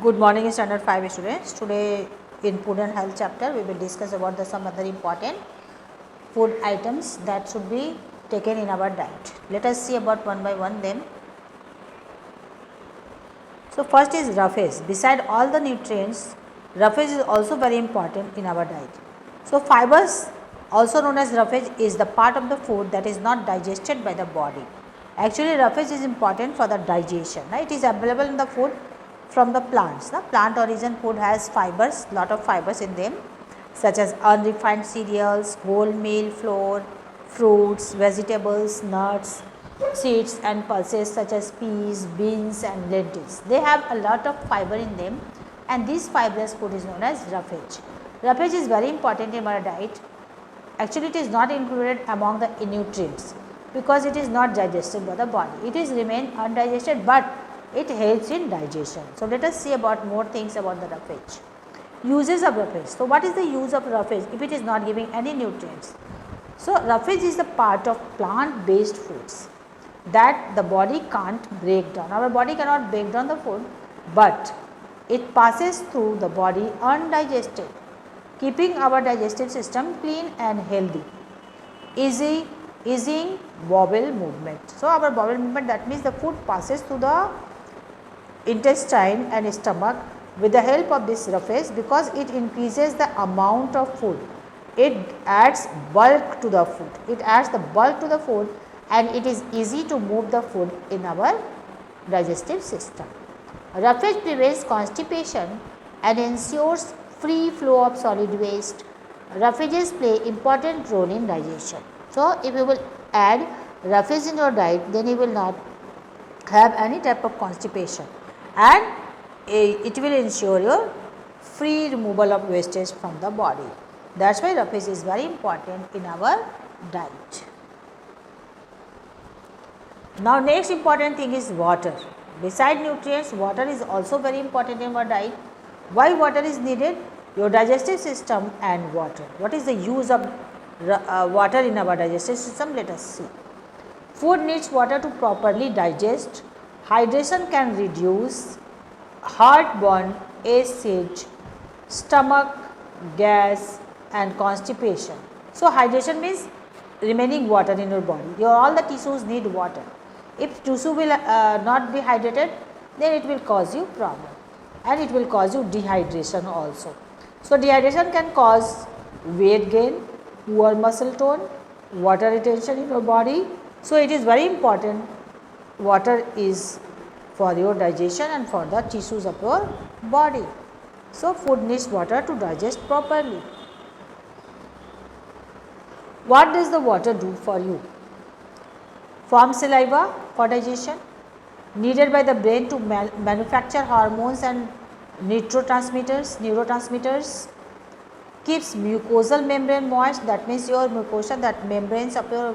Good morning, standard 5 students. Today in food and health chapter we will discuss about some other important food items that should be taken in our diet. Let us see about one by one them. So first is roughage. Beside all the nutrients, roughage is also very important in our diet. So fibers, also known as roughage, is the part of the food that is not digested by the body. Actually roughage is important for the digestion. It is available in the food from the plants. The plant origin food has fibers, lot of fibers in them, such as unrefined cereals, wholemeal flour, fruits, vegetables, nuts, seeds and pulses such as peas, beans and lentils. They have a lot of fiber in them, and this fibrous food is known as roughage. Roughage is very important in our diet. Actually it is not included among the nutrients because it is not digested by the body. It is remain undigested, but it helps in digestion. So let us see about more things about the roughage. Uses of roughage. So what is the use of roughage if it is not giving any nutrients? So roughage is the part of plant based foods that the body can't break down. Our body cannot break down the food, but it passes through the body undigested, keeping our digestive system clean and healthy. Easing bowel movement. So our bowel movement, that means the food passes through the intestine and stomach with the help of this roughage, because it increases the amount of food. It adds bulk to the food. It adds the bulk to the food, and it is easy to move the food in our digestive system. Roughage prevents constipation and ensures free flow of solid waste. Roughages play important role in digestion. So if you will add roughage in your diet, then you will not have any type of constipation, and it will ensure your free removal of wastage from the body. That is why roughage is very important in our diet. Now next important thing is water. Beside nutrients, water is also very important in our diet. Why water is needed? Your digestive system and water. What is the use of water in our digestive system? Let us see. Food needs water to properly digest. Hydration can reduce heartburn, acid, stomach gas and constipation. So hydration means remaining water in your body. All the tissues need water. If tissue will not be hydrated, then it will cause you problem, and it will cause you dehydration also. So dehydration can cause weight gain, poor muscle tone, water retention in your body. So it is very important. Water is for your digestion and for the tissues of your body. So food needs water to digest properly. What does the water do for you? Form saliva for digestion, needed by the brain to manufacture hormones and neurotransmitters, keeps mucosal membrane moist, that means your mucosa, that membranes of your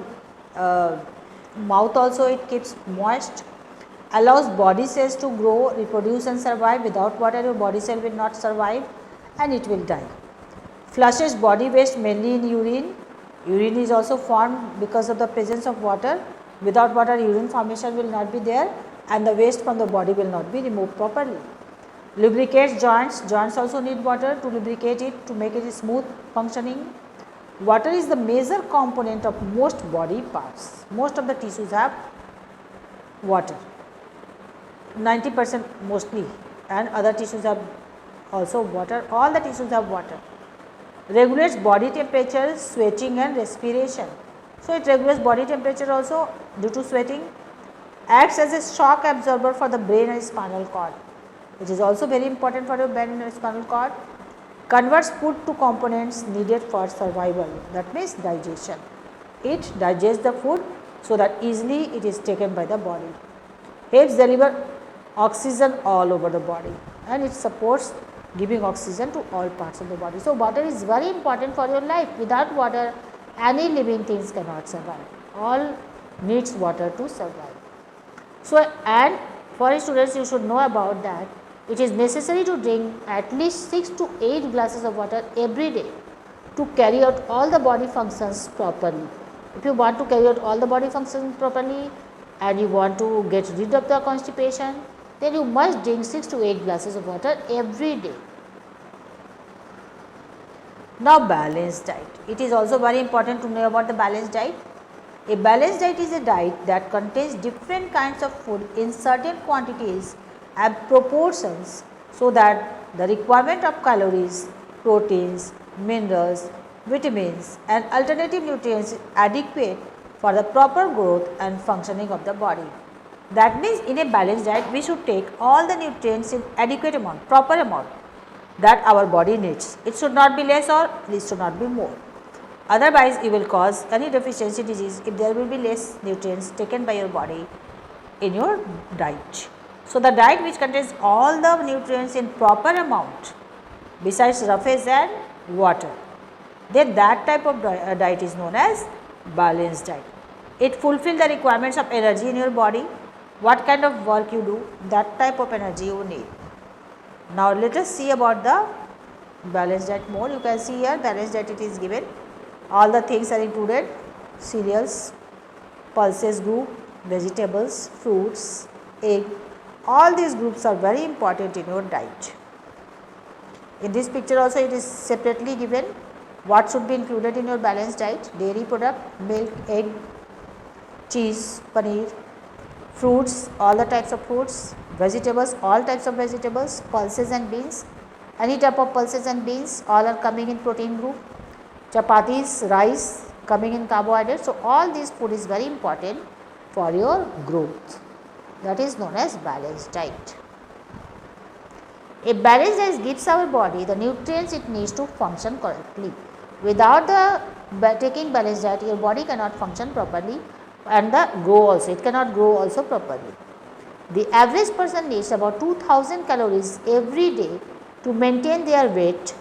mouth also it keeps moist, allows body cells to grow, reproduce and survive. Without water your body cell will not survive and it will die. Flushes body waste mainly in urine. Urine is also formed because of the presence of water. Without water urine formation will not be there, and the waste from the body will not be removed properly. Lubricates joints. Joints also need water to lubricate it, to make it smooth functioning. Water is the major component of most body parts. Most of the tissues have water, 90% mostly, and other tissues have also water. All the tissues have water. Regulates body temperature, sweating and respiration. So it regulates body temperature also due to sweating. Acts as a shock absorber for the brain and spinal cord. It is also very important for your brain and spinal cord. Converts food to components needed for survival, that means digestion. It digests the food so that easily it is taken by the body. Helps deliver oxygen all over the body, and it supports giving oxygen to all parts of the body. So water is very important for your life. Without water any living things cannot survive. All needs water to survive. So and for students you should know about that it is necessary to drink at least 6 to 8 glasses of water every day to carry out all the body functions properly. If you want to carry out all the body functions properly and you want to get rid of the constipation, then you must drink 6 to 8 glasses of water every day. Now balanced diet. It is also very important to know about the balanced diet. A balanced diet is a diet that contains different kinds of food in certain quantities and proportions so that the requirement of calories, proteins, minerals, vitamins and alternative nutrients is adequate for the proper growth and functioning of the body. That means in a balanced diet we should take all the nutrients in adequate amount, proper amount that our body needs. It should not be less or it should not be more. Otherwise, you will cause any deficiency disease if there will be less nutrients taken by your body in your diet. So, the diet which contains all the nutrients in proper amount besides roughage and water, then that type of diet is known as balanced diet. It fulfills the requirements of energy in your body. What kind of work you do, that type of energy you need. Now, let us see about the balanced diet more. You can see here balanced diet it is given. All the things are included: cereals, pulses group, vegetables, fruits, egg. All these groups are very important in your diet. In this picture also it is separately given what should be included in your balanced diet: dairy product, milk, egg, cheese, paneer, fruits, all the types of fruits, vegetables, all types of vegetables, pulses and beans, any type of pulses and beans, all are coming in protein group. Chapatis, rice coming in carbohydrates. So, all these food is very important for your growth, that is known as balanced diet. A balanced diet gives our body the nutrients it needs to function correctly. Without the taking balanced diet, your body cannot function properly and the grow also, it cannot grow also properly. The average person needs about 2000 calories every day to maintain their weight,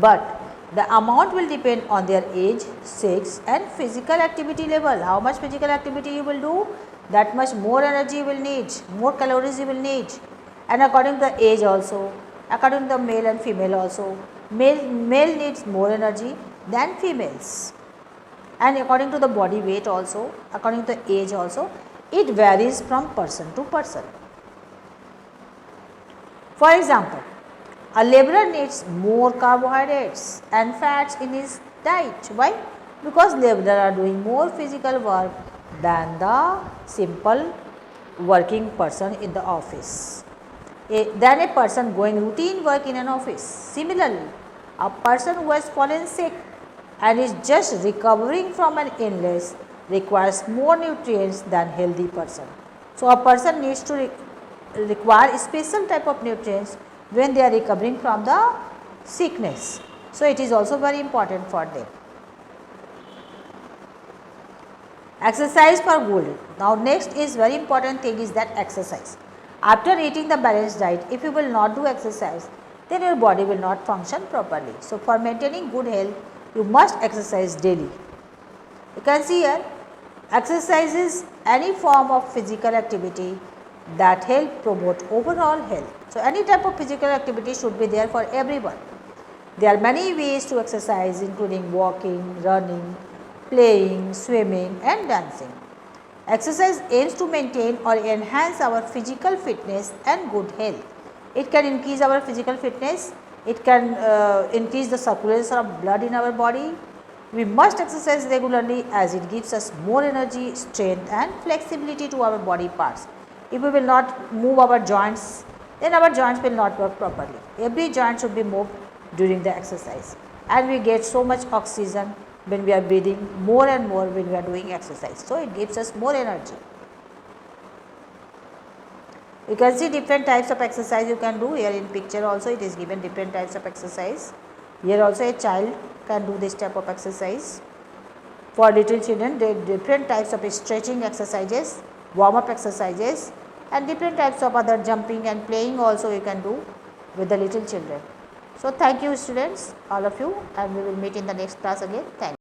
but the amount will depend on their age, sex and physical activity level. How much physical activity you will do, that much more energy you will need, more calories you will need. And according to the age also, according to the male and female also, male needs more energy than females. And according to the body weight also, according to the age also, it varies from person to person. For example, a laborer needs more carbohydrates and fats in his diet. Why? Because laborers are doing more physical work than the simple working person in the office, than a person going routine work in an office. Similarly, a person who has fallen sick and is just recovering from an illness requires more nutrients than healthy person. So, a person needs to require a special type of nutrients when they are recovering from the sickness. So, it is also very important for them. Exercise for good health. Now, next is very important thing is that exercise. After eating the balanced diet, if you will not do exercise, then your body will not function properly. So, for maintaining good health, you must exercise daily. You can see here, exercise is any form of physical activity that help promote overall health. So, any type of physical activity should be there for everyone. There are many ways to exercise including walking, running, playing, swimming and dancing. Exercise aims to maintain or enhance our physical fitness and good health. It can increase our physical fitness, it can increase the circulation of blood in our body. We must exercise regularly as it gives us more energy, strength and flexibility to our body parts. If we will not move our joints, then our joints will not work properly. Every joint should be moved during the exercise, and we get so much oxygen when we are breathing more and more when we are doing exercise. So, it gives us more energy. You can see different types of exercise you can do. Here in picture also it is given different types of exercise. Here also a child can do this type of exercise. For little children, there are different types of stretching exercises, warm up exercises and different types of other jumping and playing also you can do with the little children. So, thank you students, all of you, and we will meet in the next class again. Thank you.